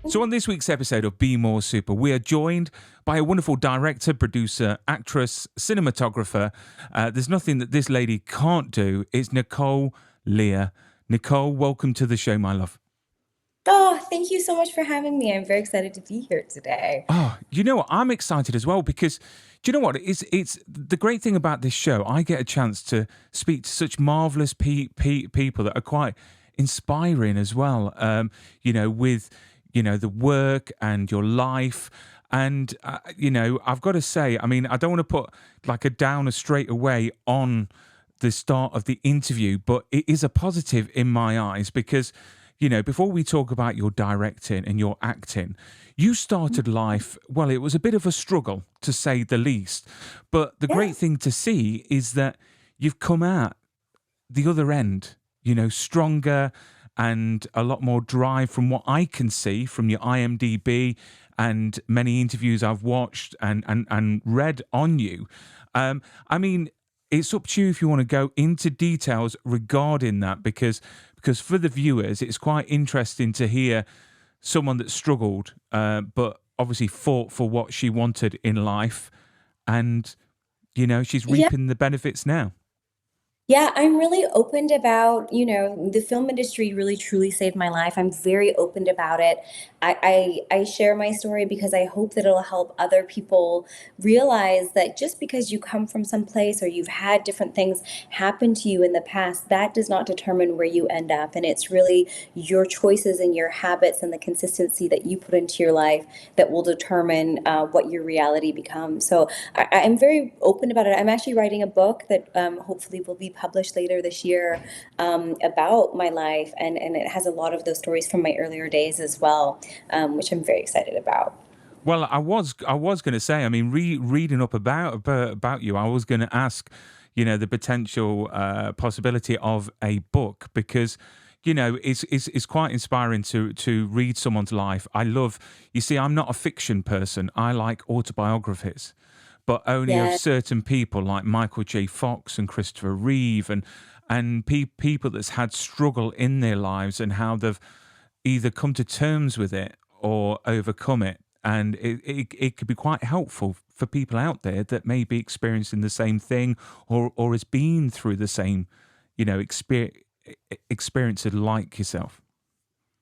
So, on this week's episode of Be More Super, we are joined by a wonderful director, producer, actress, cinematographer. There's nothing that this lady can't do. It's Nicole Leier. Nicole, welcome to the show, my love. Oh, thank you so much for having me. I'm very excited to be here today. Oh, you know what? I'm excited as well because do you know what? It's the great thing about this show. I get a chance to speak to such marvelous people that are quite inspiring as well. With the work and your life. And I've got to say, I mean, I don't want to put like a downer straight away on the start of the interview, but it is a positive in my eyes because, before we talk about your directing and your acting, you started life, well, it was a bit of a struggle to say the least. But the Yeah. great thing to see is that you've come out the other end, stronger and a lot more drive from what I can see from your IMDb and many interviews I've watched and read on you. I mean, it's up to you if you want to go into details regarding that because for the viewers, it's quite interesting to hear someone that struggled, but obviously fought for what she wanted in life, and she's Yeah. reaping the benefits now. Yeah, I'm really open about, the film industry really truly saved my life. I'm very open about it. I share my story because I hope that it'll help other people realize that just because you come from some place or you've had different things happen to you in the past, that does not determine where you end up. And it's really your choices and your habits and the consistency that you put into your life that will determine what your reality becomes. So I'm very open about it. I'm actually writing a book that hopefully will be published later this year about my life, and it has a lot of those stories from my earlier days as well, which I'm very excited about. Well, I was going to say, I mean, reading up about you, I was going to ask, the potential possibility of a book because, it's quite inspiring to read someone's life. I love, you see, I'm not a fiction person. I like autobiographies, but only of Yeah. certain people like Michael J. Fox and Christopher Reeve and people that's had struggle in their lives and how they've either come to terms with it or overcome it. And it could be quite helpful for people out there that may be experiencing the same thing or has been through the same, experiences like yourself.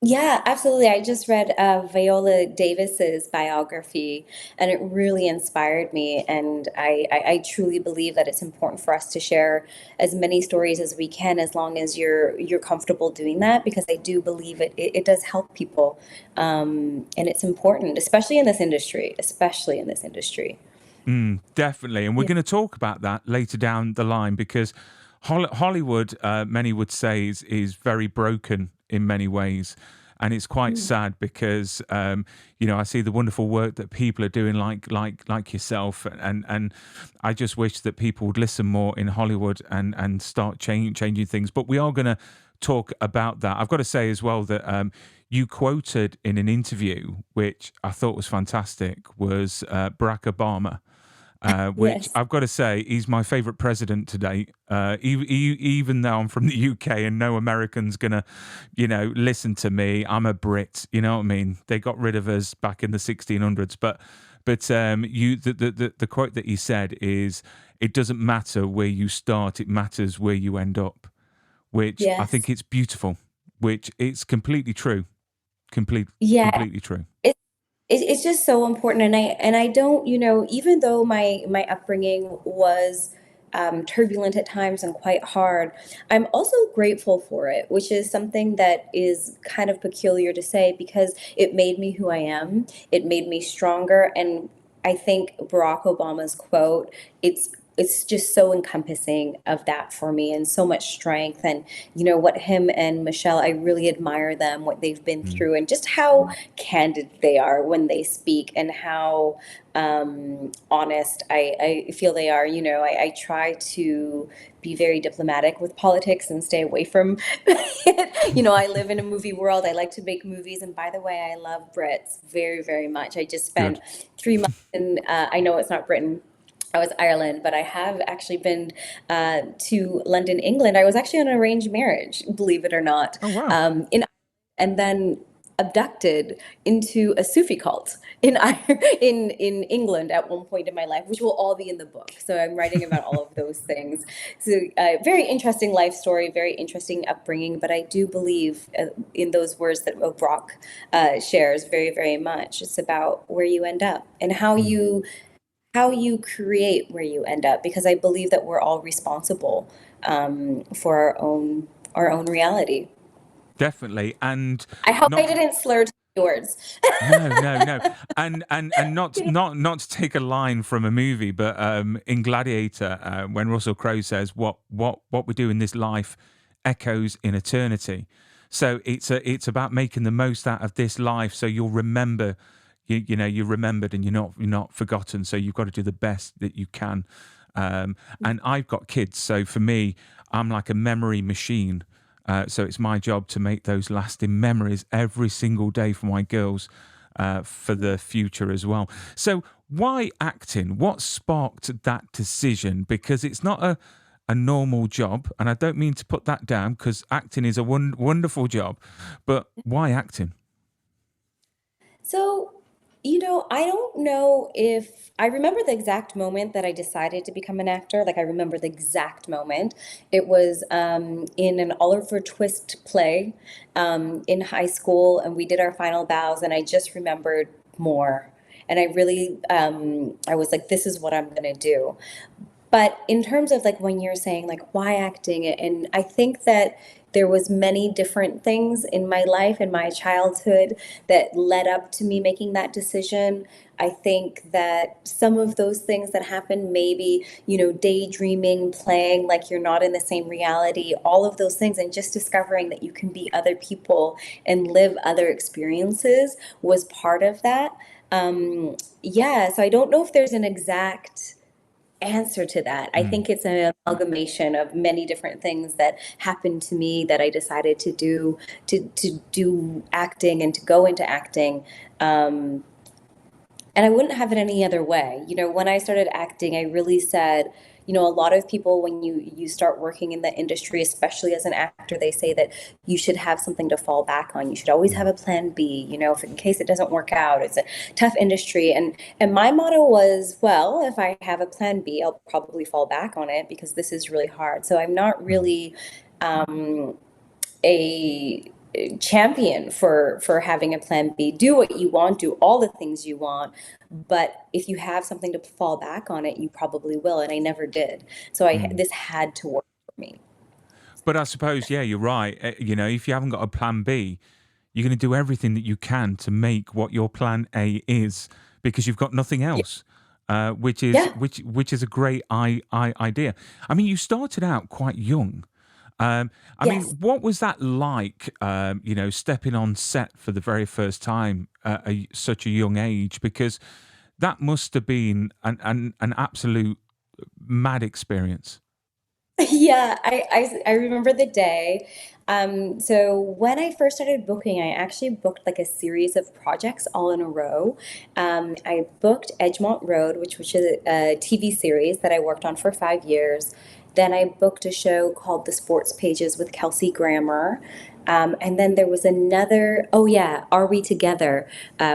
Yeah, absolutely. I just read Viola Davis's biography, and it really inspired me. And I truly believe that it's important for us to share as many stories as we can, as long as you're comfortable doing that, because I do believe it does help people, and it's important, especially in this industry, especially in this industry. Definitely. And we're Yeah. going to talk about that later down the line because Hollywood, many would say, is very broken in many ways. And it's quite Mm. sad because, I see the wonderful work that people are doing, like yourself, and I just wish that people would listen more in Hollywood and start changing things. But we are going to talk about that. I've got to say as well that you quoted in an interview, which I thought was fantastic, was Barack Obama, which Yes. I've got to say, he's my favourite president to date. Even though I'm from the UK and no American's gonna, listen to me. I'm a Brit. You know what I mean? They got rid of us back in the 1600s, but the quote that he said is, "It doesn't matter where you start; it matters where you end up," which I think Yes. it's beautiful. Which it's completely true. Complete, Yeah. completely true. It's just so important, and I don't, even though my upbringing was turbulent at times and quite hard, I'm also grateful for it, which is something that is kind of peculiar to say because it made me who I am. It made me stronger, and I think Barack Obama's quote, it's just so encompassing of that for me, and so much strength. And what him and Michelle, I really admire them, what they've been Mm. through, and just how candid they are when they speak, and how honest I feel they are. I try to be very diplomatic with politics and stay away from it. I live in a movie world. I like to make movies. And by the way, I love Brits very, very much. I just spent Good. 3 months in, I know it's not Britain. I was Ireland, but I have actually been to London, England. I was actually on an arranged marriage, believe it or not. Oh wow. In And then abducted into a Sufi cult in in England at one point in my life, which will all be in the book. So I'm writing about all of those things. So very interesting life story, very interesting upbringing. But I do believe in those words that Brock shares very, very much. It's about where you end up and how you create where you end up, because I believe that we're all responsible for our own reality. Definitely, and I hope I not didn't slur too many words. no, no, no, and not to take a line from a movie, but in Gladiator, when Russell Crowe says, "What we do in this life echoes in eternity," so it's about making the most out of this life, so you'll remember, you know, you're remembered and you're not forgotten. So you've got to do the best that you can. And I've got kids, so for me, I'm like a memory machine. So it's my job to make those lasting memories every single day for my girls, for the future as well. So why acting? What sparked that decision? Because it's not a normal job, and I don't mean to put that down because acting is a wonderful job, but why acting? So, I don't know if I remember the exact moment that I decided to become an actor. Like, I remember the exact moment. It was in an Oliver Twist play in high school, and we did our final bows, and I just remembered more. And I really, I was like, this is what I'm going to do. But in terms of like when you're saying like why acting, and I think that there was many different things in my life in my childhood that led up to me making that decision. I think that some of those things that happened, maybe, daydreaming, playing like you're not in the same reality, all of those things, and just discovering that you can be other people and live other experiences was part of that. Yeah, so I don't know if there's an exact answer to that. I Mm. think it's an amalgamation of many different things that happened to me that I decided to do acting and to go into acting. Um, and I wouldn't have it any other way. When I started acting, I really said, a lot of people, when you start working in the industry, especially as an actor, they say that you should have something to fall back on. You should always have Mm. a plan B, if in case it doesn't work out. It's a tough industry. And my motto was, well, if I have a plan B, I'll probably fall back on it because this is really hard. So I'm not Mm. really a champion for having a plan B. Do what you want, do all the things you want, but if you have something to fall back on it, you probably will. And I never did. So Mm. this had to work for me. But I suppose, yeah, you're right. You know, if you haven't got a plan B, you're going to do everything that you can to make what your plan A is because you've got nothing Yeah. else. Which is Yeah. which is a great idea. I mean, you started out quite young. I mean, Yes. what was that like? You know, stepping on set for the very first time at such a young age, because that must have been an absolute mad experience. Yeah, I remember the day. So when I first started booking, I actually booked like a series of projects all in a row. I booked Edgemont Road, which was a TV series that I worked on for 5 years. Then I booked a show called The Sports Pages with Kelsey Grammer. And then there was another, oh yeah, Are We Together,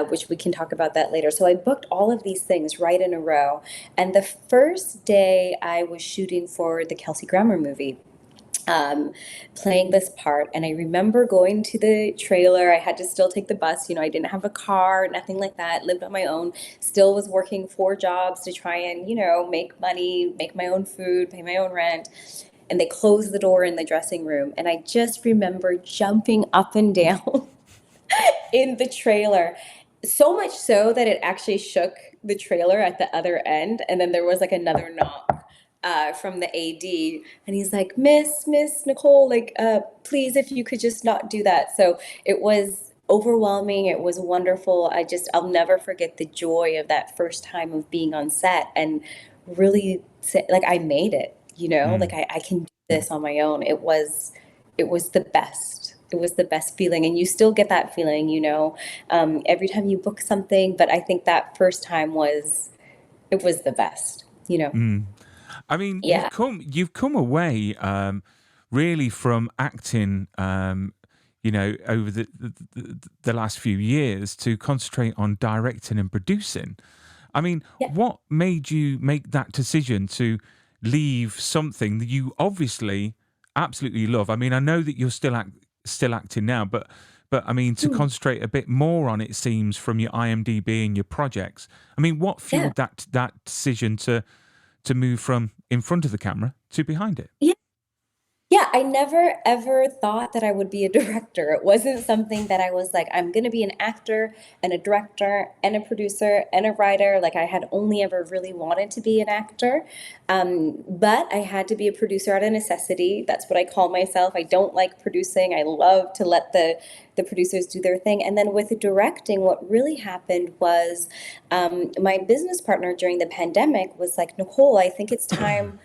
which we can talk about that later. So I booked all of these things right in a row. And the first day I was shooting for the Kelsey Grammer movie, um, playing this part. And I remember going to the trailer. I had to still take the bus. I didn't have a car, nothing like that. Lived on my own. Still was working 4 jobs to try and, make money, make my own food, pay my own rent. And they closed the door in the dressing room. And I just remember jumping up and down in the trailer. So much so that it actually shook the trailer at the other end. And then there was like another knock from the AD. And he's like, Miss Nicole, like, please, if you could just not do that. So it was overwhelming. It was wonderful. I'll never forget the joy of that first time of being on set and really say, like, I made it, like Mm. I can do this on my own. It was the best. It was the best feeling, and you still get that feeling, every time you book something. But I think that first time it was the best. Mm. I mean, Yeah. you've come away really from acting. over the last few years to concentrate on directing and producing. I mean, Yeah. what made you make that decision to leave something that you obviously absolutely love? I mean, I know that you're still acting now, but I mean, to Hmm. concentrate a bit more on it seems from your IMDb and your projects. I mean, what Yeah. fueled that decision to move from in front of the camera to behind it? Yeah. Yeah, I never ever thought that I would be a director. It wasn't something that I was like, I'm going to be an actor and a director and a producer and a writer. Like, I had only ever really wanted to be an actor. But I had to be a producer out of necessity. That's what I call myself. I don't like producing. I love to let the producers do their thing. And then with directing, what really happened was my business partner during the pandemic was like, Nicole, I think it's time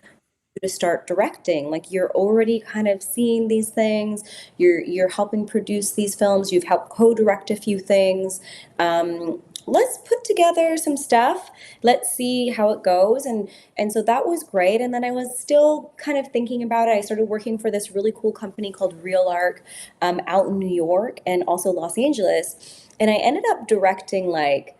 to start directing. Like, you're already kind of seeing these things, you're helping produce these films, you've helped co-direct a few things. Let's put together some stuff, let's see how it goes. And so that was great. And then I was still kind of thinking about it. I started working for this really cool company called Real Arc, out in New York and also Los Angeles, and I ended up directing like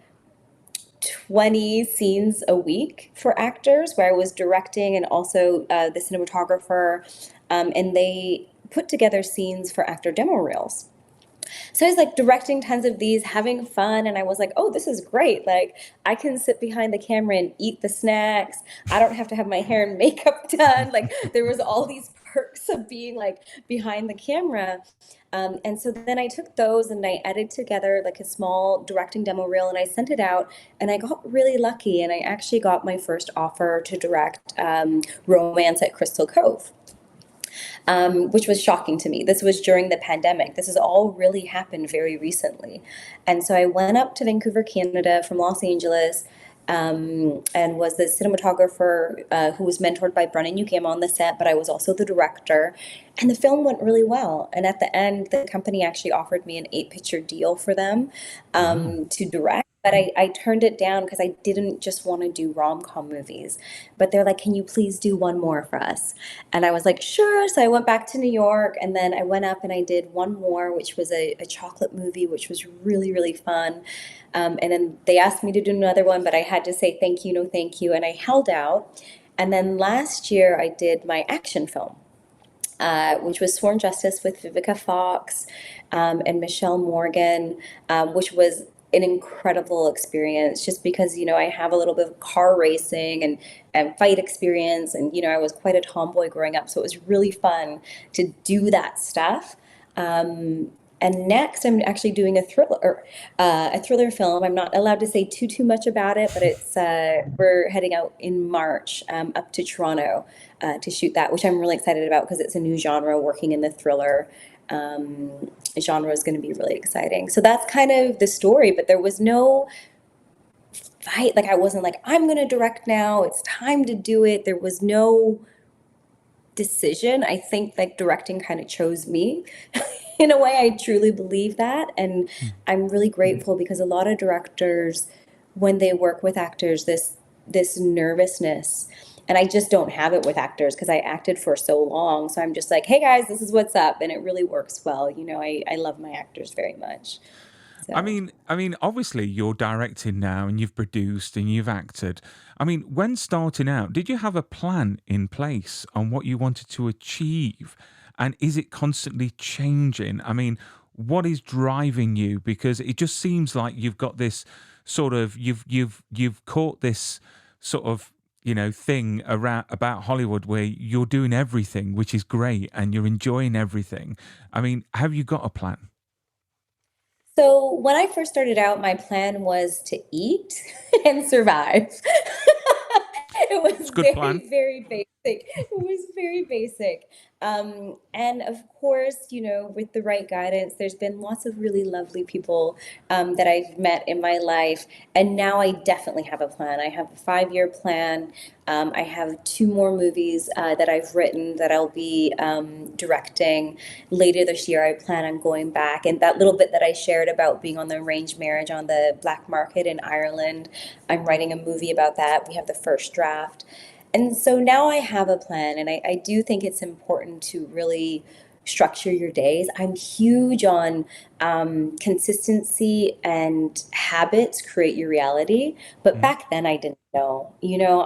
20 scenes a week for actors, where I was directing and also the cinematographer. And they put together scenes for actor demo reels. So I was like directing tons of these, having fun, and I was like, oh, this is great. Like, I can sit behind the camera and eat the snacks. I don't have to have my hair and makeup done. Like, there was all these perks of being like behind the camera. And so then I took those and I edited together like a small directing demo reel and I sent it out, and I got really lucky and I actually got my first offer to direct Romance at Crystal Cove, which was shocking to me. This was during the pandemic. This has all really happened very recently. And so I went up to Vancouver, Canada from Los Angeles, and was the cinematographer who was mentored by Brennan Newcam on the set, but I was also the director. And the film went really well. And at the end, the company actually offered me an 8 picture deal for them Wow. to direct. But I turned it down because I didn't just want to do rom-com movies. But they're like, can you please do one more for us? And I was like, sure. So I went back to New York and then I went up and I did one more, which was a chocolate movie, which was really, really fun. And then they asked me to do another one, but I had to say thank you, no thank you. And I held out. And then last year I did my action film, which was Sworn Justice with Vivica Fox and Michelle Morgan, which was an incredible experience just because, I have a little bit of car racing and fight experience. And, I was quite a tomboy growing up. So it was really fun to do that stuff. And next, I'm actually doing a thriller film. I'm not allowed to say too much about it, but it's we're heading out in March up to Toronto to shoot that, which I'm really excited about because it's a new genre. Working in the thriller genre is going to be really exciting. So that's kind of the story. But there was no fight. Like, I wasn't like, I'm going to direct now. It's time to do it. There was no decision. I think like directing kind of chose me. In a way, I truly believe that. And I'm really grateful because a lot of directors, when they work with actors, this nervousness, and I just don't have it with actors because I acted for so long. So I'm just like, hey guys, this is what's up. And it really works well. I love my actors very much. So. Obviously you're directing now and you've produced and you've acted. I mean, when starting out, did you have a plan in place on what you wanted to achieve? And is it constantly changing? I mean, what is driving you? Because it just seems like you've got this sort of you've caught this sort of thing around about Hollywood where you're doing everything, which is great, and you're enjoying everything. I mean, have you got a plan? So when I first started out, my plan was to eat and survive. It It's was a good plan. very basic. It was very basic. And of course, with the right guidance, there's been lots of really lovely people that I've met in my life. And now I definitely have a plan. I have a 5 year plan. I have two more movies that I've written that I'll be directing later this year. I plan on going back. And that little bit that I shared about being on the arranged marriage on the black market in Ireland, I'm writing a movie about that. We have the first draft. And so now I have a plan, and I do think it's important to really structure your days. I'm huge on consistency and habits create your reality. But Mm. back then I didn't know.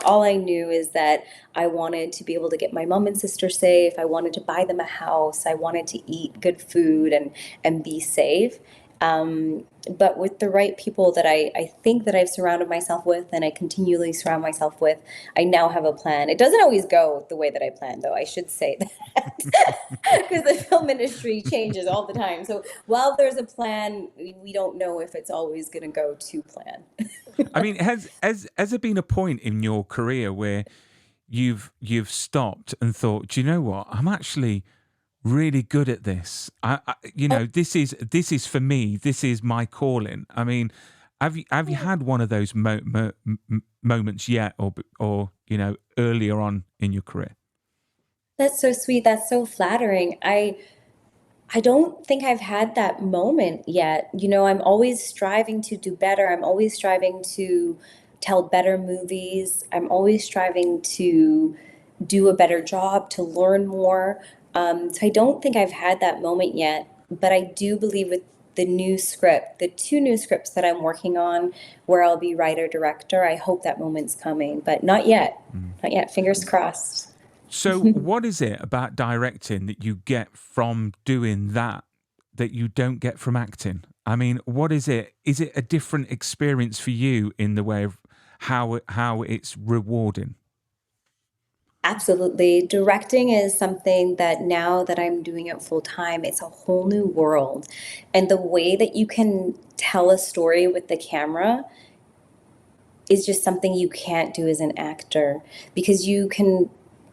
All I knew is that I wanted to be able to get my mom and sister safe. I wanted to buy them a house. I wanted to eat good food and be safe. But with the right people that I think that I've surrounded myself with and I continually surround myself with, I now have a plan. It doesn't always go the way that I plan, though. I should say that because the film industry changes all the time. So while there's a plan, we don't know if it's always going to go to plan. I mean, has there been a point in your career where you've stopped and thought, do you know what? I'm actually really good at this. This is for me. This is my calling. I mean, have you had one of those moments yet, or earlier on in your career? That's so sweet. That's so flattering. I don't think I've had that moment yet. I'm always striving to do better. I'm always striving to tell better movies. I'm always striving to do a better job, to learn more. So I don't think I've had that moment yet, but I do believe with the new script, the two new scripts that I'm working on, where I'll be writer director, I hope that moment's coming, but not yet. Mm. Not yet. Fingers crossed. So, what is it about directing that you get from doing that you don't get from acting? I mean, what is it? Is it a different experience for you in the way of how it's rewarding? Absolutely. Directing is something that now that I'm doing it full time, it's a whole new world. And the way that you can tell a story with the camera is just something you can't do as an actor because you can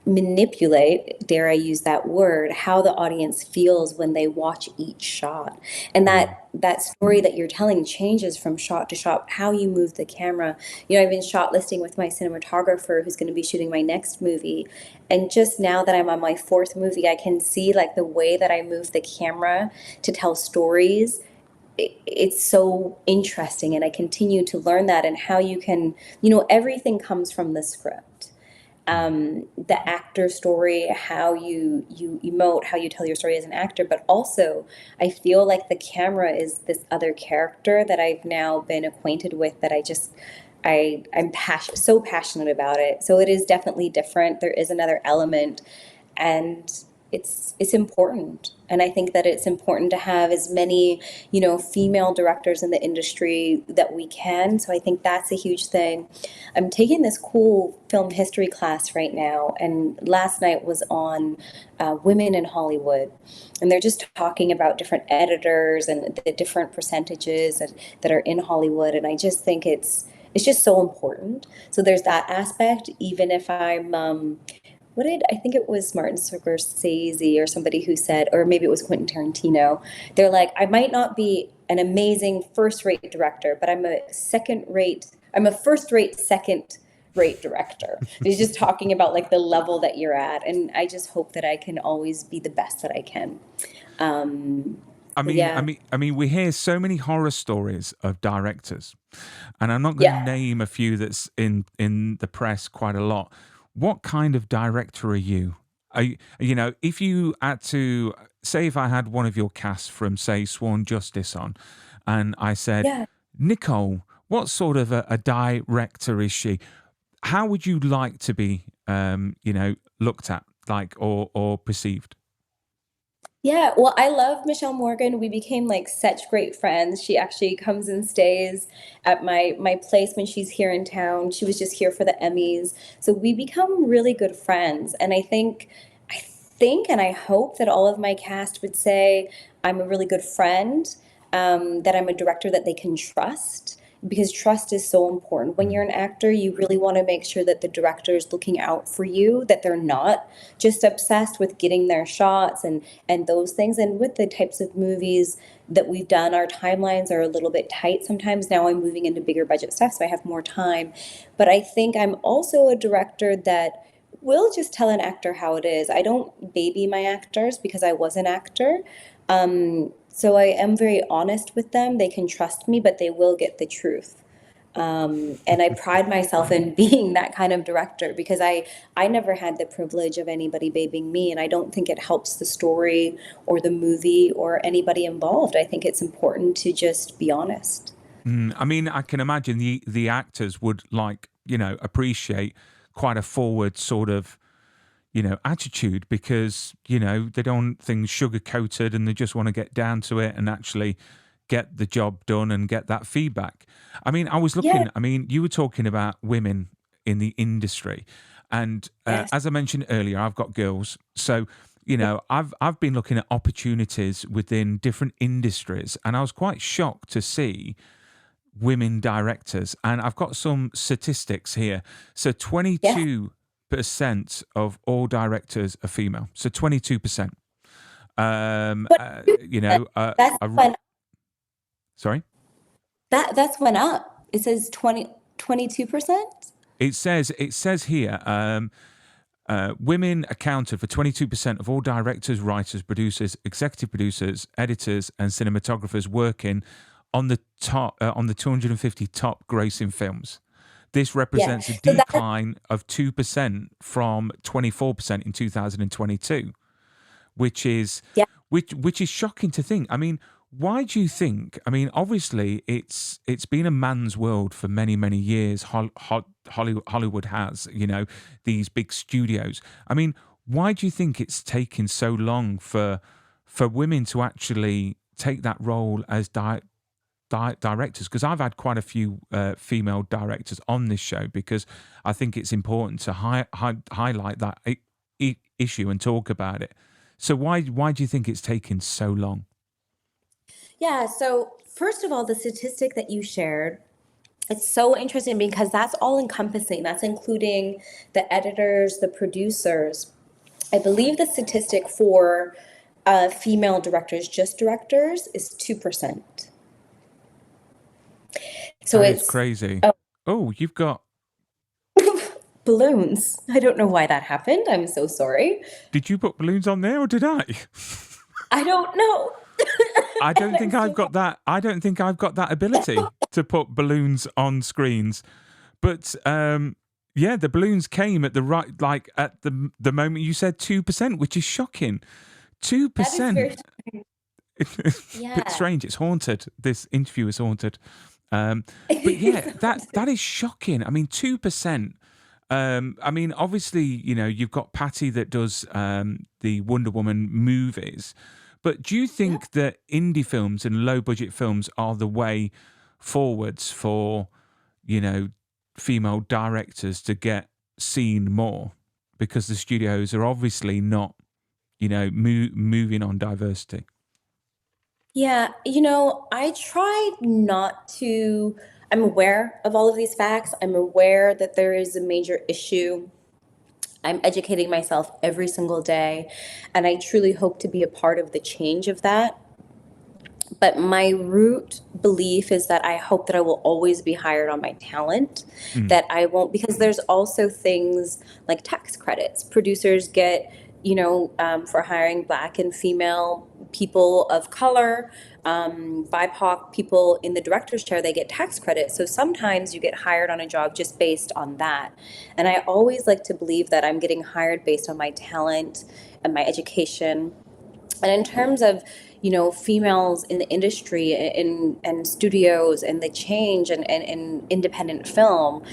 manipulate, dare I use that word, how the audience feels when they watch each shot. And Mm. that story that you're telling changes from shot to shot, how you move the camera. I've been shot listing with my cinematographer who's going to be shooting my next movie. And just now that I'm on my fourth movie, I can see like the way that I move the camera to tell stories. It's so interesting, and I continue to learn that, and how you can, everything comes from the script. The actor story, how you emote, how you tell your story as an actor, but also I feel like the camera is this other character that I've now been acquainted with, that so passionate about it. So it is definitely different. There is another element, and it's important. And I think that it's important to have as many, female directors in the industry that we can. So I think that's a huge thing. I'm taking this cool film history class right now, and last night was on women in Hollywood, and they're just talking about different editors and the different percentages that are in Hollywood, and I just think it's just so important. So there's that aspect. Even if I'm what did I think it was Martin Scorsese or somebody who said, or maybe it was Quentin Tarantino. They're like, I might not be an amazing first-rate director, but I'm a first-rate, second-rate director. He's just talking about like the level that you're at, and I just hope that I can always be the best that I can. Um, I mean, I yeah, mean, I mean, we hear so many horror stories of directors, and I'm not going to yeah. name a few that's in the press quite a lot. What kind of director are you? If you had to say, if I had one of your cast from, say, Sworn Justice on, and I said, Yeah. Nicole, what sort of a director is she? How would you like to be, looked at, like, or perceived? Yeah, well, I love Michelle Morgan. We became like such great friends. She actually comes and stays at my place when she's here in town. She was just here for the Emmys. So we become really good friends. And I think and I hope that all of my cast would say I'm a really good friend, that I'm a director that they can trust, because trust is so important. When you're Mm. an actor, you really want to make sure that the director is looking out for you, that they're not just obsessed with getting their shots and those things. And with the types of movies that we've done, our timelines are a little bit tight sometimes. Now I'm moving into bigger budget stuff, so I have more time. But I think I'm also a director that will just tell an actor how it is. I don't baby my actors because I was an actor. So I am very honest with them. They can trust me, but they will get the truth. And I pride myself in being that kind of director because I never had the privilege of anybody babying me, and I don't think it helps the story or the movie or anybody involved. I think it's important to just be honest. I mean, I can imagine the actors would like, appreciate quite a forward sort of, attitude because, they don't want things sugar coated and they just want to get down to it and actually get the job done and get that feedback. I mean, Yeah. you were talking about women in the industry. And Yes. as I mentioned earlier, I've got girls. So, I've been looking at opportunities within different industries and I was quite shocked to see women directors. And I've got some statistics here. So Yes. 22% of all directors are female. So 22%. But that's I, when sorry. that's went up. It says 22%. It says here, women accounted for 22% of all directors, writers, producers, executive producers, editors, and cinematographers working on the 250 top grossing films. This Yeah. represents a So that decline of 2% from 24% in 2022, which is yeah. which is shocking to think. I mean, why do you think? I mean, obviously, it's been a man's world for many years. Hollywood has, these big studios. I mean, why do you think it's taken so long for women to actually take that role as directors? Because I've had quite a few female directors on this show because I think it's important to highlight that issue and talk about it. So why do you think it's taken so long? Yeah. So first of all, the statistic that you shared, it's so interesting because that's all encompassing. That's including the editors, the producers. I believe the statistic for female directors, just directors, is 2%. So That is it's crazy. oh, Oh, you've got. balloons. I don't know why that happened. I'm so sorry. Did you put balloons on there or did I? I don't know. I And don't I'm think I've so got that. I don't think I've got that ability to put balloons on screens. But yeah, the balloons came at the right, like at the moment you said 2%, which is shocking. Two that is very percent. It's a bit yeah. strange. It's haunted. This interview is haunted. But yeah, that is shocking. I mean, 2%. I mean, obviously, you've got Patty that does the Wonder Woman movies, but do you Yeah. think that indie films and low budget films are the way forwards for, you know, female directors to get seen more? Because the studios are obviously not, moving on diversity. Yeah, I try not to. I'm aware of all of these facts. I'm aware that there is a major issue. I'm educating myself every single day, and I truly hope to be a part of the change of that. But my root belief is that I hope that I will always be hired on my talent, Mm. that I won't, because there's also things like tax credits. Producers get, for hiring Black and female people of color, BIPOC people in the director's chair, they get tax credits. So sometimes you get hired on a job just based on that. And I always like to believe that I'm getting hired based on my talent and my education. And in terms of, females in the industry and studios and the change and independent film,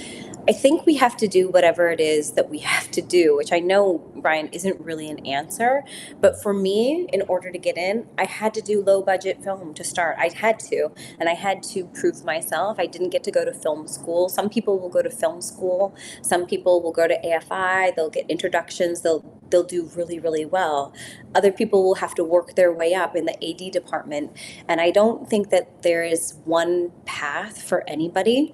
I think we have to do whatever it is that we have to do, which I know, Brian, isn't really an answer. But for me, in order to get in, I had to do low budget film to start. I had to, and I had to prove myself. I didn't get to go to film school. Some people will go to film school. Some people will go to AFI. They'll get introductions. They'll do really, really well. Other people will have to work their way up in the AD department. And I don't think that there is one path for anybody,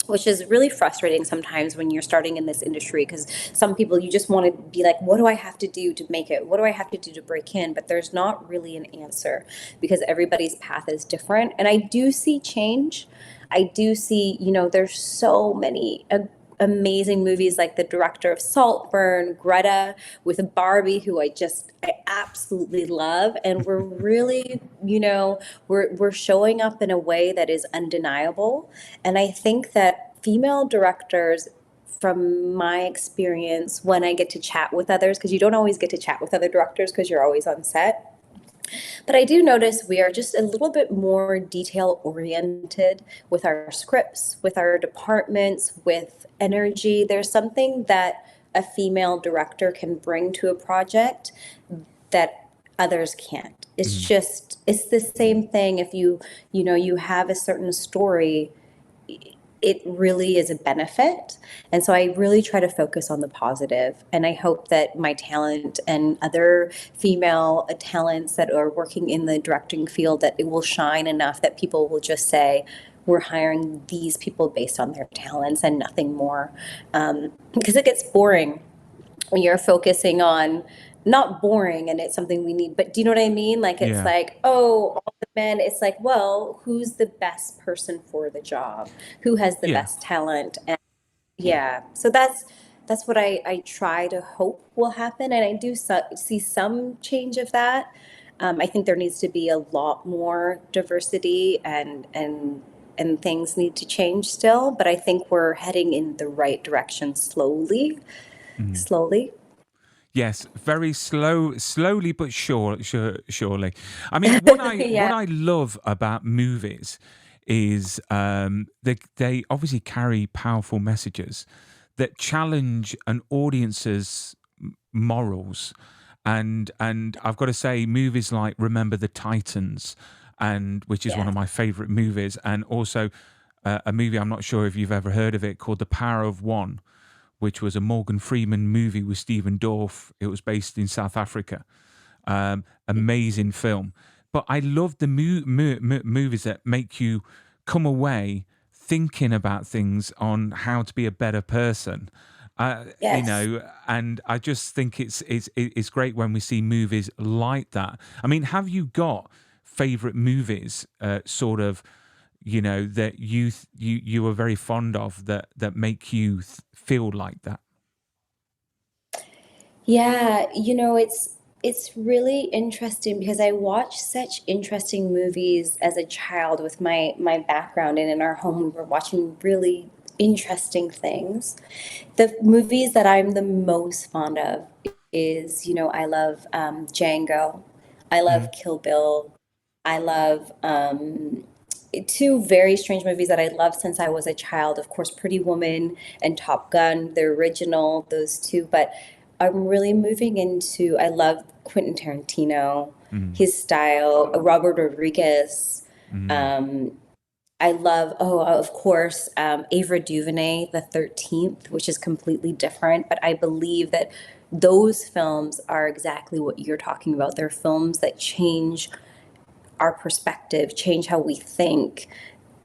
which is really frustrating sometimes when you're starting in this industry, because some people, you just want to be like, what do I have to do to make it? What do I have to do to break in? But there's not really an answer because everybody's path is different. And I do see change. I do see, there's so many amazing movies like the director of Saltburn, Greta, with Barbie, who I absolutely love. And we're really, we're showing up in a way that is undeniable. And I think that female directors, from my experience, when I get to chat with others, because you don't always get to chat with other directors because you're always on set, but I do notice we are just a little bit more detail oriented with our scripts, with our departments, with energy. There's something that a female director can bring to a project that others can't. Mhm. It's the same thing if you have a certain story, it really is a benefit. And so I really try to focus on the positive. And I hope that my talent and other female talents that are working in the directing field, that it will shine enough that people will just say, we're hiring these people based on their talents and nothing more. Because it gets boring when you're focusing on, not boring and it's something we need, but do you know what I mean? Like, it's Yeah. like, oh, all the men, it's like, well, who's the best person for the job? Who has the Yeah. best talent? And yeah, so that's what I try to hope will happen, and I do see some change of that. I think there needs to be a lot more diversity, and things need to change still, but I think we're heading in the right direction slowly, Mhm. slowly. Yes, very slowly but surely. I mean, what Yeah. I love about movies is they obviously carry powerful messages that challenge an audience's morals, and I've got to say, movies like Remember the Titans, and which is one Yeah. of my favorite movies, and also a movie I'm not sure if you've ever heard of it called The Power of One, which was a Morgan Freeman movie with Stephen Dorff. It was based in South Africa. Amazing film. But I love the movies that make you come away thinking about things on how to be a better person. Yes. And I just think it's great when we see movies like that. I mean, have you got favorite movies, sort of, that you are very fond of, that make you feel like that? Yeah, it's really interesting because I watched such interesting movies as a child with my background, and in our home we were watching really interesting things. The movies that I'm the most fond of is, I love Django. I love Mhm. Kill Bill. I love two very strange movies that I love since I was a child. Of course, Pretty Woman and Top Gun, the original, those two. But I'm really moving into, I love Quentin Tarantino, Mhm. his style, Robert Rodriguez. Mhm. Um, I love, oh, of course, Ava DuVernay, The 13th, which is completely different. But I believe that those films are exactly what you're talking about. They're films that change our perspective, change how we think,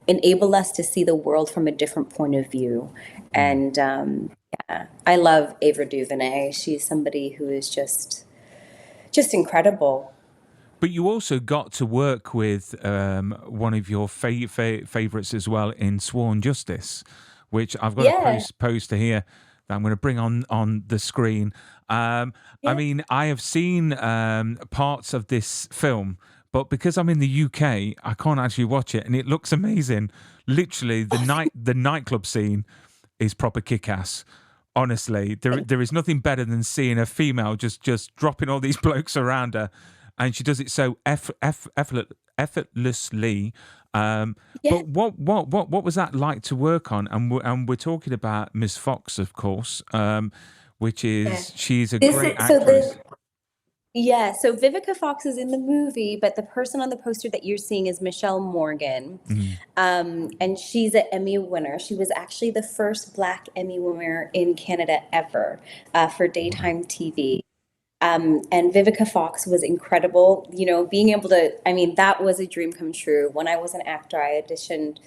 enable us to see the world from a different point of view. Mhm. And yeah, I love Ava DuVernay. She's somebody who is just incredible. But you also got to work with one of your favorites as well in Sworn Justice, which I've got a Yeah, poster here that I'm going to bring on the screen. I yeah. mean, I have seen parts of this film, but because I'm in the UK, I can't actually watch it, and it looks amazing. Literally, the nightclub scene is proper kick-ass. Honestly, there is nothing better than seeing a female just dropping all these blokes around her, and she does it so effortlessly. Um, Yeah, but what was that like to work on? And we're talking about Miss Fox, of course, which yeah. is she's a This great is so actress. the Yeah, so Vivica Fox is in the movie, but the person on the poster that you're seeing is Michelle Morgan. Mhm. And she's an Emmy winner. She was actually the first Black Emmy winner in Canada ever, for Wow. daytime TV. And Vivica Fox was incredible. Being able to, I mean, that was a dream come true. When I was an actor, I auditioned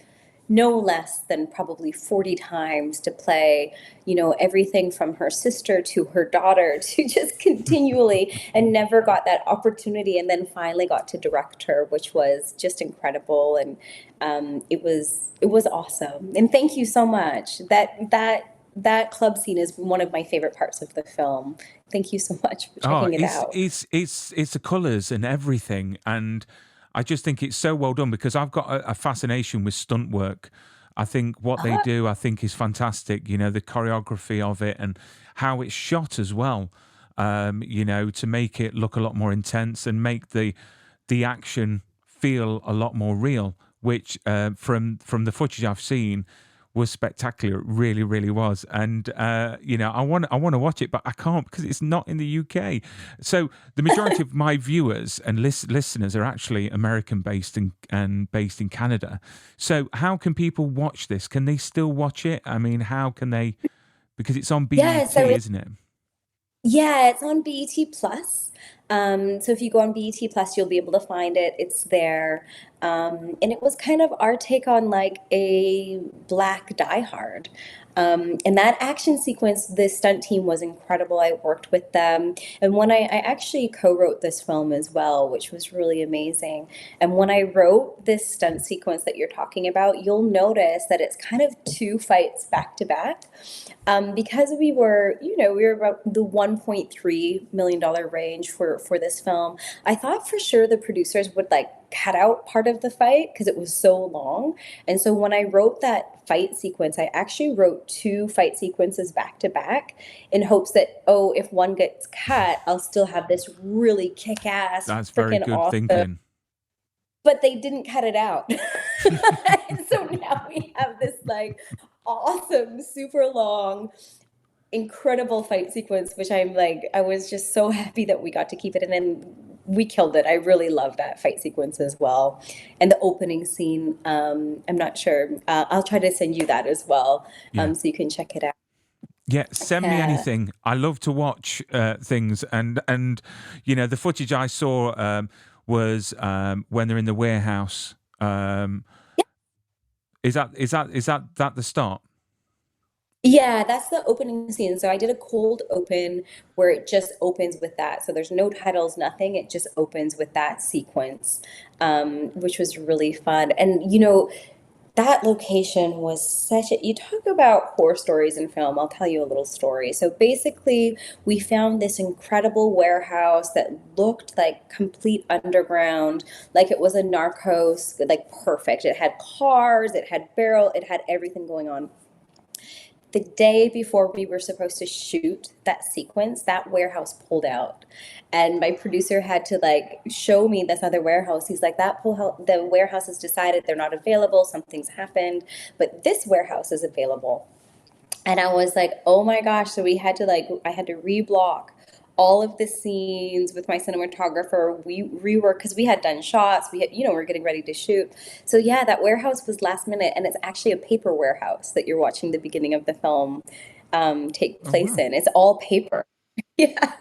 no less than probably 40 times to play, everything from her sister to her daughter to just continually, and never got that opportunity. And then finally got to direct her, which was just incredible. And it was awesome. And thank you so much. That that club scene is one of my favorite parts of the film. Thank you so much for Oh, checking it out. it's the colours and everything, and I just think it's so well done because I've got a fascination with stunt work. I think what they Ah, do, I think, is fantastic. You know, the choreography of it and how it's shot as well. You know, to make it look a lot more intense and make the action feel a lot more real. Which from the footage I've seen was spectacular. It really, really was. And you know, I want to watch it, but I can't because it's not in the UK. So the majority of my viewers and listeners are actually American based and based in Canada. So how can people watch this? Can they still watch it? I mean, how can they? Because it's on yeah, BET, isn't it? yeah, it's on BET Plus. So if you go on BET Plus, you'll be able to find it. It's there. And it was kind of our take on like a Black Die Hard. And that action sequence, the stunt team was incredible. I worked with them. And when I actually co-wrote this film as well, which was really amazing. And when I wrote this stunt sequence that you're talking about, you'll notice that it's kind of two fights back to back. Because we were, we were about the $1.3 million range for this film. I thought for sure the producers would like cut out part of the fight because it was so long. And so when I wrote that fight sequence, I actually wrote two fight sequences back to back in hopes that, oh, if one gets cut, I'll still have this really kick ass, That's very freaking good awesome. thinking. But they didn't cut it out. And so now we have this like awesome, super long, incredible fight sequence, which I'm like, I was just so happy that we got to keep it in, and we killed it. I really love that fight sequence as well. And the opening scene, I'm not sure. I'll try to send you that as well, Yeah. so you can check it out. Yeah, send me Yeah. anything. I love to watch things, and you know the footage I saw was when they're in the warehouse. Is that the start? Yeah, that's the opening scene. So I did a cold open where it just opens with that. So there's no titles, nothing. It just opens with that sequence, which was really fun. And that location was such a, you talk about horror stories in film. I'll tell you a little story. So basically, we found this incredible warehouse that looked like complete underground, like it was a Narcos, like perfect. It had cars, it had barrel, it had everything going on. The day before we were supposed to shoot that sequence, that warehouse pulled out. And my producer had to like show me this other warehouse. He's like, the warehouse has decided they're not available, something's happened, but this warehouse is available. And I was like, oh my gosh. So we had to like, I had to reblock all of the scenes with my cinematographer. We reworked because we had done shots. We had, we're getting ready to shoot. So yeah, that warehouse was last minute, and it's actually a paper warehouse that you're watching the beginning of the film take Oh place wow. in. It's all paper. Yeah.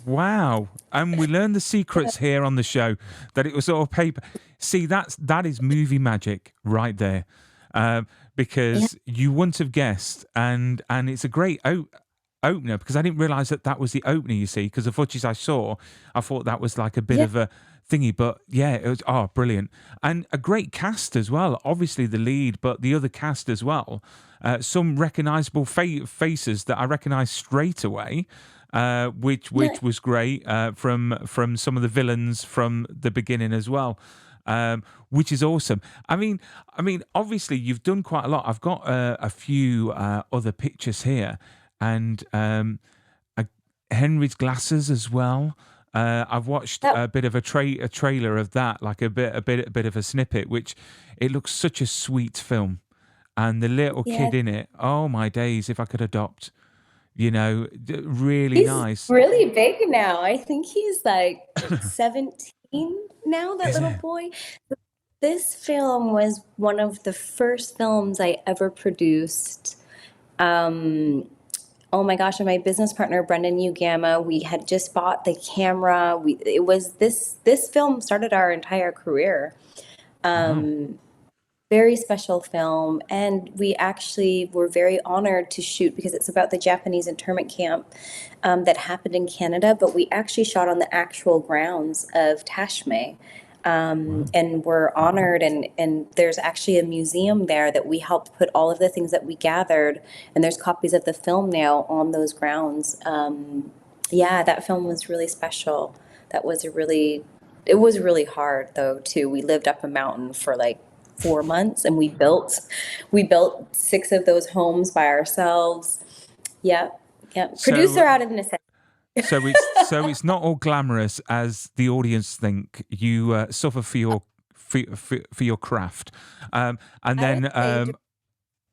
Wow. And we learned the secrets here on the show that it was all paper. See, that is movie magic right there. Yeah. Because you wouldn't have guessed, and it's a great opener because I didn't realize that was the opener. You see, because the footage I saw, I thought that was like a bit Yeah. of a thingy, but yeah, it was brilliant and a great cast as well. Obviously the lead, but the other cast as well. Some recognizable faces that I recognized straight away. Which Yeah. which was great from some of the villains from the beginning as well, which is awesome. I mean, obviously you've done quite a lot. I've got a few other pictures here, and uh, Henry's glasses as well. I've watched That, a bit of a trailer of that, like a bit of a snippet, which it looks such a sweet film, and the little yeah. kid in it. Oh my days! If I could adopt, really He's nice. really big now. I think he's like 17 now, that Is little it? boy. This film was one of the first films I ever produced. Um, oh my gosh, and my business partner Brendan Ugama, we had just bought the camera. It was this film started our entire career. Wow. Very special film, and we actually were very honored to shoot because it's about the Japanese internment camp that happened in Canada, but we actually shot on the actual grounds of Tashme. Wow. and we're honored. And there's actually a museum there that we helped put all of the things that we gathered, and there's copies of the film now on those grounds. Yeah, that film was really special. That was a really, it was really hard though too. We lived up a mountain for like 4 months, and we built six of those homes by ourselves. Yeah, yeah. Producer So out of necessity. so it's not all glamorous as the audience think. You suffer for your craft, and I would then say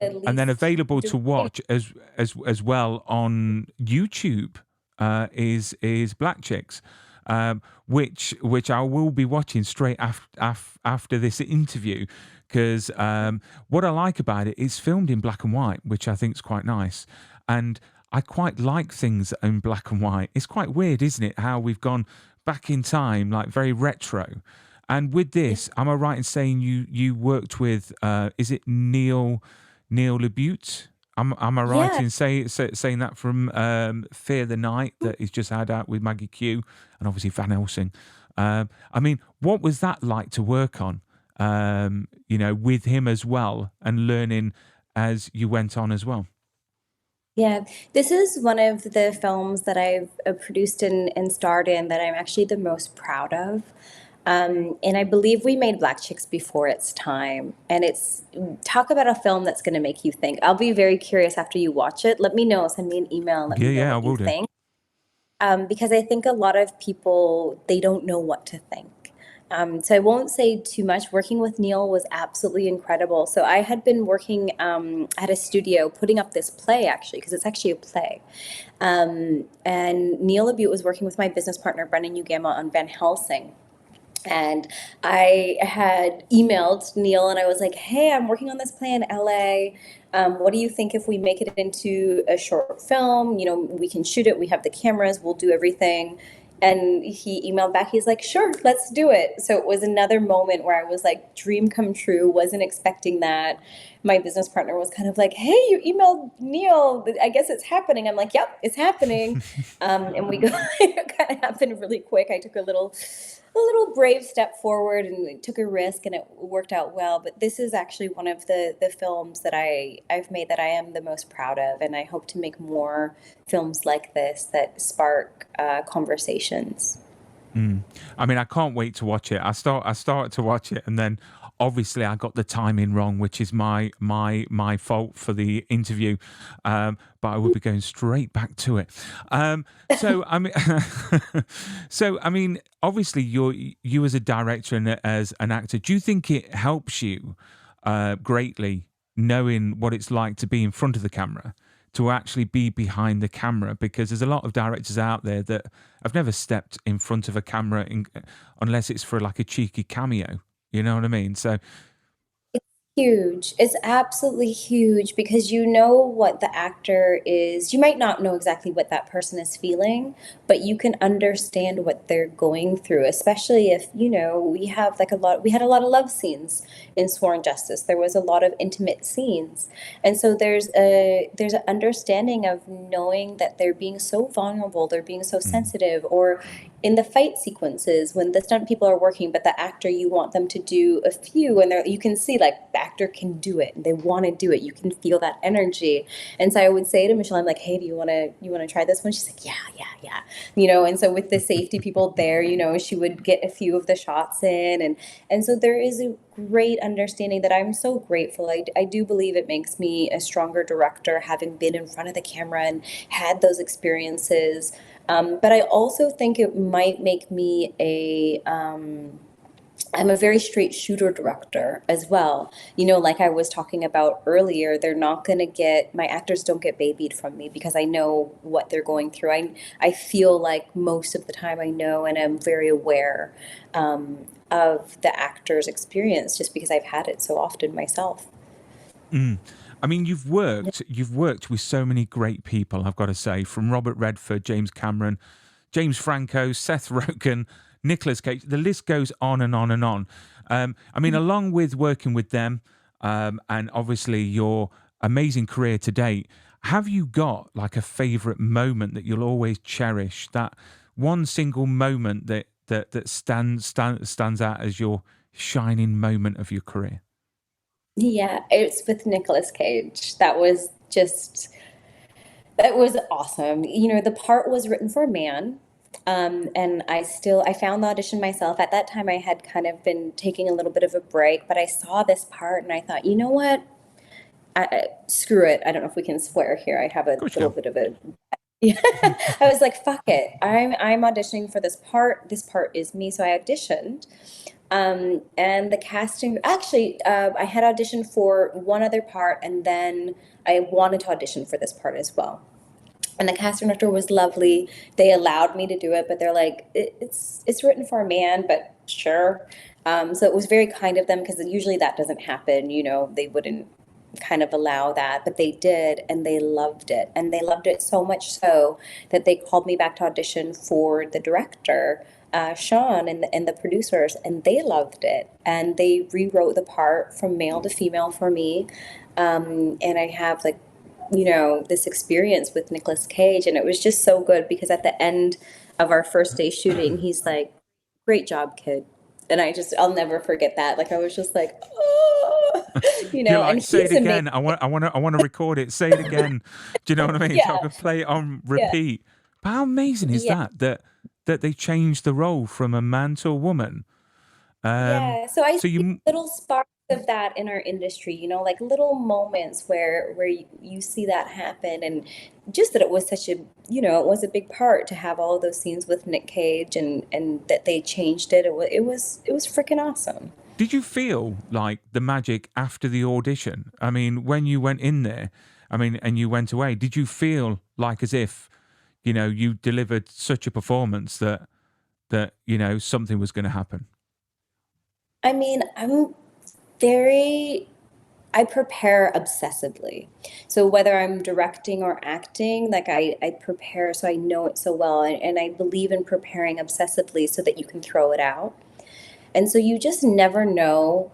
at least available to directing. watch as well on YouTube is Black Chicks, which I will be watching straight after this interview, because what I like about it is filmed in black and white, which I think is quite nice, and I quite like things in black and white. It's quite weird, isn't it, how we've gone back in time, like very retro. And with this, am I right in saying you worked with is it Neil LeBute? Am I right Yeah, in saying that from Fear the Night that he's just had out with Maggie Q and obviously Van Helsing? I mean, what was that like to work on? With him as well and learning as you went on as well. yeah. This is one of the films that I've produced and starred in that I'm actually the most proud of. And I believe we made Black Chicks before its time. And it's talk about a film that's going to make you think. I'll be very curious after you watch it. Let me know. Send me an email and let Yeah, me know yeah, I what you will do. think. Because I think a lot of people, they don't know what to think. So I won't say too much. Working with Neil was absolutely incredible. So I had been working at a studio putting up this play, actually, because it's actually a play. And Neil Labute was working with my business partner, Brendan Ugama, on Van Helsing. And I had emailed Neil and I was like, hey, I'm working on this play in LA. What do you think if we make it into a short film? You know, we can shoot it. We have the cameras. We'll do everything. And he emailed back. He's like, sure, let's do it. So it was another moment where I was like, dream come true. Wasn't expecting that. My business partner was kind of like, hey, you emailed Neil. I guess it's happening. I'm like, yep, it's happening. And we go, it kind of happened really quick. I took a little brave step forward and took a risk, and it worked out well. But this is actually one of the films that I've made that I am the most proud of, and I hope to make more films like this that spark conversations. I mean, I can't wait to watch it. I started to watch it, and then obviously I got the timing wrong, which is my fault for the interview. But I will be going straight back to it. So I mean, obviously you as a director and as an actor, do you think it helps you greatly knowing what it's like to be in front of the camera? To actually be behind the camera, because there's a lot of directors out there that have never stepped in front of a camera unless it's for like a cheeky cameo. You know what I mean? So, Huge. It's absolutely huge because you know what the actor is. You might not know exactly what that person is feeling, but you can understand what they're going through, especially if, we had a lot of love scenes in Sworn Justice. There was a lot of intimate scenes. And so there's an understanding of knowing that they're being so vulnerable, they're being so mm, sensitive, or in the fight sequences when the stunt people are working, but the actor, you want them to do a few, and you can see like the actor can do it and they want to do it. You can feel that energy. And so I would say to Michelle, I'm like, hey, do you want to try this one? She's like, yeah, yeah, yeah. And so with the safety people there, she would get a few of the shots in, and so there is a great understanding that I'm so grateful. I do believe it makes me a stronger director, having been in front of the camera and had those experiences. But I also think it might make me I'm a very straight shooter director as well. Like I was talking about earlier, they're not going to my actors don't get babied from me because I know what they're going through. I feel like most of the time I know and I'm very aware of the actor's experience just because I've had it so often myself. mm. I mean, you've worked with so many great people. I've got to say, from Robert Redford, James Cameron, James Franco, Seth Rogen, Nicolas Cage. The list goes on and on and on. Along with working with them, and obviously your amazing career to date, have you got like a favorite moment that you'll always cherish? That one single moment that that stands out as your shining moment of your career? Yeah, it's with Nicolas Cage. That was awesome. You know, the part was written for a man. And I found the audition myself. At that time, I had kind of been taking a little bit of a break, but I saw this part and I thought, you know what? Screw it. I don't know if we can swear here. I have Of a course little you bit of a yeah. I was like, fuck it. I'm auditioning for this part. This part is me. So I auditioned. And the casting, actually, I had auditioned for one other part, and then I wanted to audition for this part as well. And the casting director was lovely. They allowed me to do it, but they're like, it's written for a man, but sure. So it was very kind of them because usually that doesn't happen. You know, they wouldn't kind of allow that, but they did, and they loved it, and they loved it so much so that they called me back to audition for the director, Sean, and the producers, and they loved it, and they rewrote the part from male to female for me, and I have like, you know, this experience with Nicolas Cage, and it was just so good because at the end of our first day shooting, he's like, "Great job, kid." And I'll never forget that. Like I was just like, oh, you You're know, and like, say it he's amazing. again. I want to record it. Say it again. Do you know what I mean? So I Yeah, can play it on yeah, repeat. But how amazing is yeah. that they changed the role from a man to a woman? Yeah, so I So see you, little sparks of that in our industry, you know, like little moments where you see that happen, and just that it was such a, you know, it was a big part to have all of those scenes with Nick Cage, and that they changed it. It was freaking awesome. did you feel like the magic after the audition? I mean, when you went in there, I mean, and you went away, did you feel like as if, you delivered such a performance that something was going to happen? I mean, very I prepare obsessively. So whether I'm directing or acting, like I prepare so I know it so well, and I believe in preparing obsessively so that you can throw it out. And so you just never know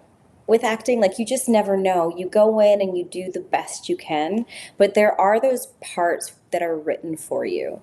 with acting, like you just never know. You go in and you do the best you can, but there are those parts that are written for you.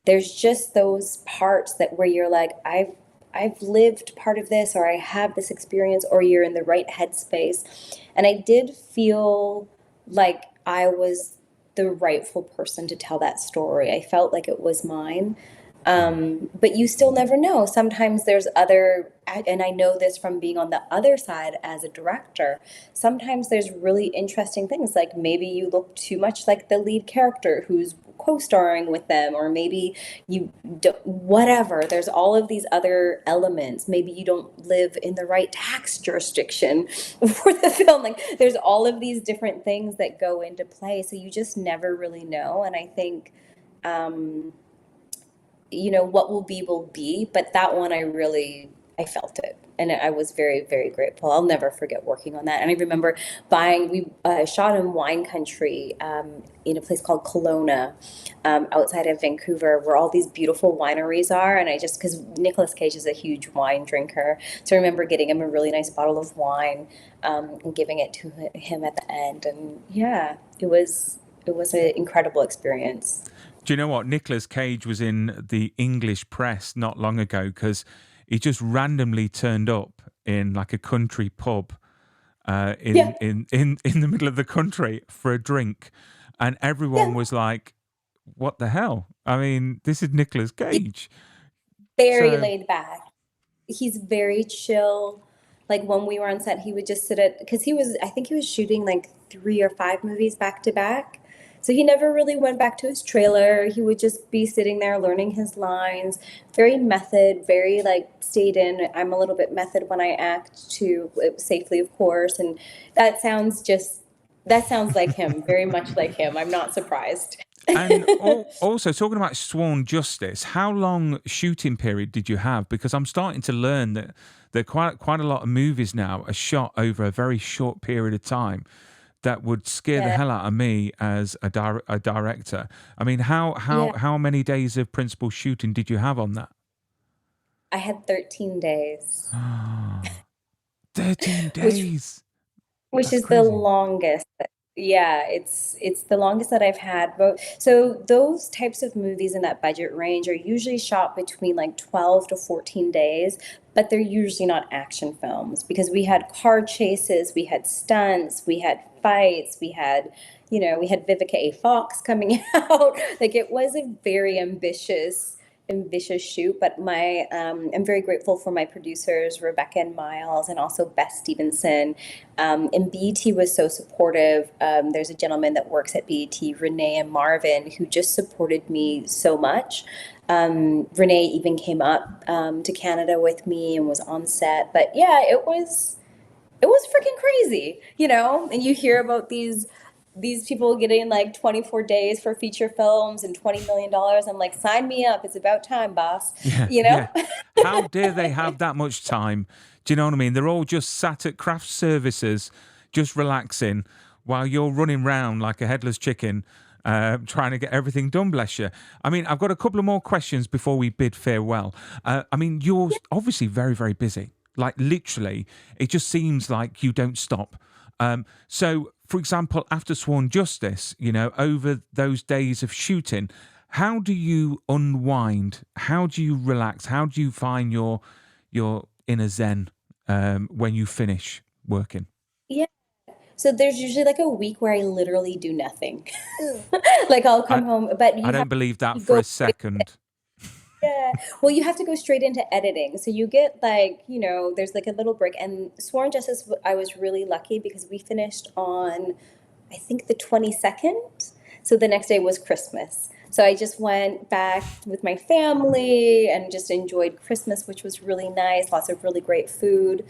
There's just those parts that where you're like, I've lived part of this, or I have this experience, or you're in the right headspace. And I did feel like I was the rightful person to tell that story. I felt like it was mine. But you still never know. Sometimes there's other, and I know this from being on the other side as a director. Sometimes there's really interesting things, like maybe you look too much like the lead character who's co-starring with them, or maybe you don't, whatever. There's all of these other elements. Maybe you don't live in the right tax jurisdiction for the film. Like there's all of these different things that go into play. So you just never really know. And I think, um, you know, what will be, but that one I felt it, and I was very, very grateful. I'll never forget working on that. And I remember we shot in wine country, in a place called Kelowna, outside of Vancouver, where all these beautiful wineries are. And I just, because Nicolas Cage is a huge wine drinker, so I remember getting him a really nice bottle of wine, and giving it to him at the end. And yeah, it was an incredible experience. Do you know what? Nicolas Cage was in the English press not long ago because he just randomly turned up in like a country pub, Yeah, in the middle of the country for a drink, and everyone yeah. was like, "What the hell?" I mean, this is Nicolas Cage. Very So laid back. He's very chill. Like when we were on set, he would just sit at, because I think he was shooting like 3 or 5 movies back to back. So he never really went back to his trailer. He would just be sitting there learning his lines, very method, very like stayed in. I'm a little bit method when I act too, safely, of course. And that sounds just, that sounds like him, very much like him. I'm not surprised. and also talking about Sworn Justice, how long shooting period did you have? Because I'm starting to learn that quite a lot of movies now are shot over a very short period of time. That would scare the Yeah. hell out of me as a director. I mean, how how Yeah. how many days of principal shooting did you have on that? I had 13 days. 13 which days. which That's is the crazy. longest. Yeah, it's the longest that I've had. But so those types of movies in that budget range are usually shot between like 12 to 14 days, but they're usually not action films because we had car chases, we had stunts, we had fights, we had Vivica A. Fox coming out. Like it was a very ambitious shoot, but I'm very grateful for my producers, Rebecca and Miles, and also Beth Stevenson. And BET was so supportive. There's a gentleman that works at BET, Renee and Marvin, who just supported me so much. Renee even came up to Canada with me and was on set. But yeah, it was freaking crazy, And you hear about these people getting like 24 days for feature films and $20 million. I'm like, sign me up. It's about time, boss. Yeah, You yeah. know? How dare they have that much time? Do you know what I mean? They're all just sat at craft services, just relaxing, while you're running round like a headless chicken, trying to get everything done. Bless you. I mean, I've got a couple of more questions before we bid farewell. I mean, you're obviously very, very busy. Like literally, it just seems like you don't stop. So, for example, after Sworn Justice, over those days of shooting, how do you unwind? How do you relax? How do you find your inner zen when you finish working? Yeah. So there's usually like a week where I literally do nothing. Like I'll I come home, but I you have don't believe that to for go. a second. Yeah. Well, you have to go straight into editing. So you get like, there's like a little break. And Sworn Justice, I was really lucky because we finished on, I think, the 22nd. So the next day was Christmas. So I just went back with my family and just enjoyed Christmas, which was really nice. Lots of really great food.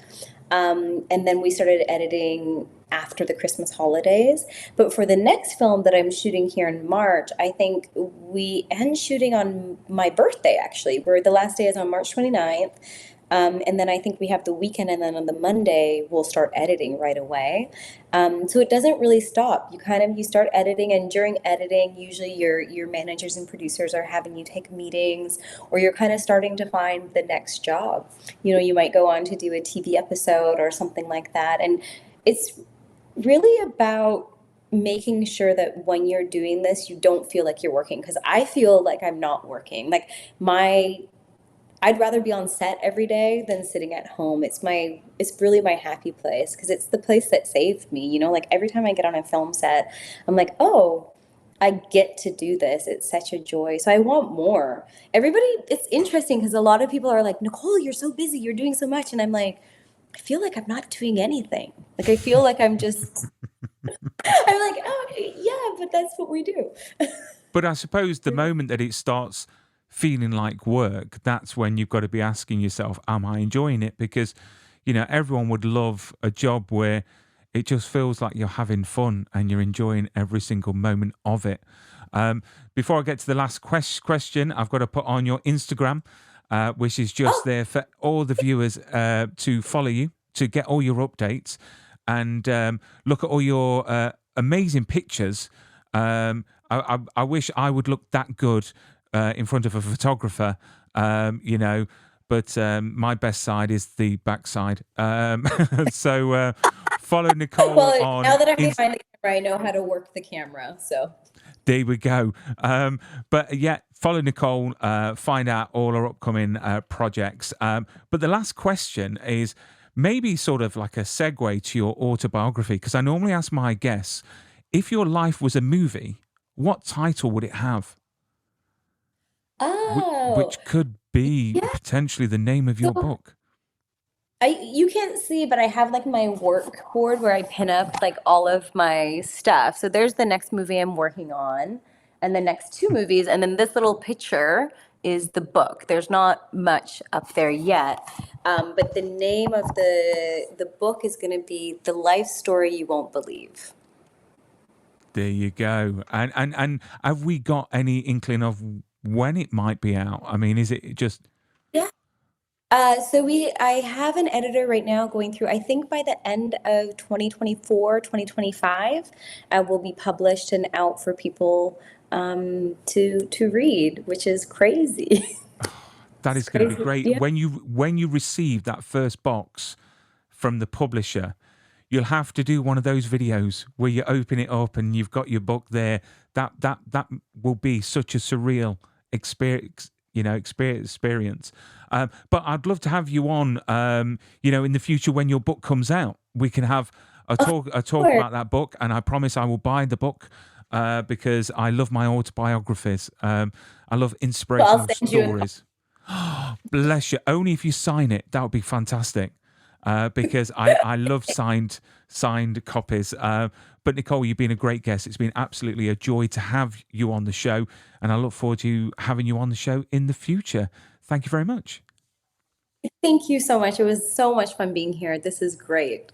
And then we started editing after the Christmas holidays. But for the next film that I'm shooting here in March, I think we end shooting on my birthday, actually, where the last day is on March 29th. And then I think we have the weekend, and then on the Monday we'll start editing right away. So it doesn't really stop. You start editing, and during editing, usually your managers and producers are having you take meetings, or you're kind of starting to find the next job. You might go on to do a TV episode or something like that, and it's really about making sure that when you're doing this, you don't feel like you're working. Because I feel like I'm not working. Like my I'd rather be on set every day than sitting at home. It's really my happy place because it's the place that saved me. Like every time I get on a film set, I'm like, oh, I get to do this. It's such a joy. So I want more. It's interesting because a lot of people are like, Nicole, you're so busy. You're doing so much. And I'm like, I feel like I'm not doing anything. Like I feel like I'm like, oh, yeah, but that's what we do. But I suppose the moment that it starts feeling like work, that's when you've got to be asking yourself, am I enjoying it? Because, everyone would love a job where it just feels like you're having fun and you're enjoying every single moment of it. Before I get to the last question, I've got to put on your Instagram, which is just Oh, there for all the viewers to follow you, to get all your updates and look at all your amazing pictures. I wish I would look that good in front of a photographer, but my best side is the backside. So follow Nicole well, now on that I'm Instagram. behind the camera, I know how to work the camera. So. There we go. But yeah, follow Nicole, find out all our upcoming projects. But the last question is maybe sort of like a segue to your autobiography, because I normally ask my guests, if your life was a movie, what title would it have? Oh, Which could be yeah. potentially the name of your So book. you can't see, but I have like my work board where I pin up like all of my stuff. So there's the next movie I'm working on, and the next two movies, and then this little picture is the book. There's not much up there yet, but the name of the book is going to be "The Life Story You Won't Believe." There you go. And have we got any inkling of when it might be out? I mean, is it just I have an editor right now going through, I think by the end of 2024, 2025, will be published and out for people to read, which is crazy. that It's is going to be crazy. great Yeah. when you receive that first box from the publisher? you'll have to do one of those videos where you open it up and you've got your book there. That will be such a surreal experience, experience. But I'd love to have you on, in the future when your book comes out. We can have Of a talk course. about that book, and I promise I will buy the book because I love my autobiographies. I love Well, I'll inspirational send you a stories. Bless you. Only if you sign it, that would be fantastic. Because I love signed copies. But Nicole, you've been a great guest. It's been absolutely a joy to have you on the show, and I look forward to having you on the show in the future. Thank you very much. Thank you so much. It was so much fun being here. This is great.